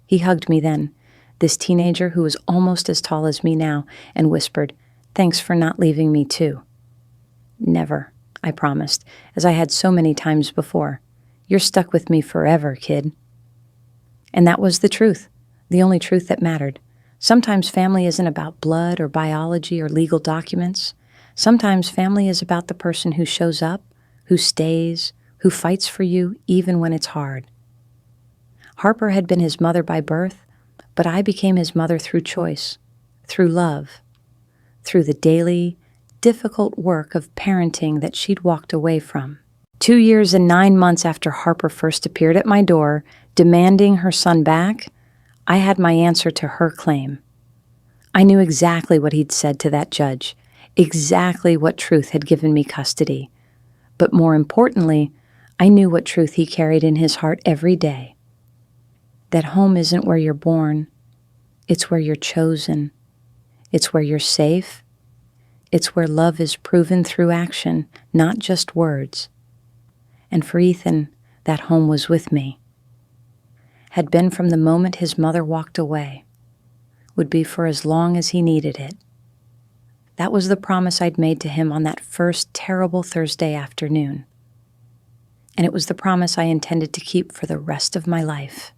Speaker 1: He hugged me then, this teenager who was almost as tall as me now, and whispered, "Thanks for not leaving me too." "Never," I promised, as I had so many times before. "You're stuck with me forever, kid." And that was the truth, the only truth that mattered. Sometimes family isn't about blood or biology or legal documents. Sometimes family is about the person who shows up, who stays, who fights for you even when it's hard. Harper had been his mother by birth, but I became his mother through choice, through love, through the daily, difficult work of parenting that she'd walked away from. 2 years and 9 months after Harper first appeared at my door, demanding her son back, I had my answer to her claim. I knew exactly what he'd said to that judge, exactly what truth had given me custody. But more importantly, I knew what truth he carried in his heart every day. That home isn't where you're born, it's where you're chosen. It's where you're safe. It's where love is proven through action, not just words. And for Ethan, that home was with me. Had been from the moment his mother walked away, would be for as long as he needed it. That was the promise I'd made to him on that first terrible Thursday afternoon. And it was the promise I intended to keep for the rest of my life.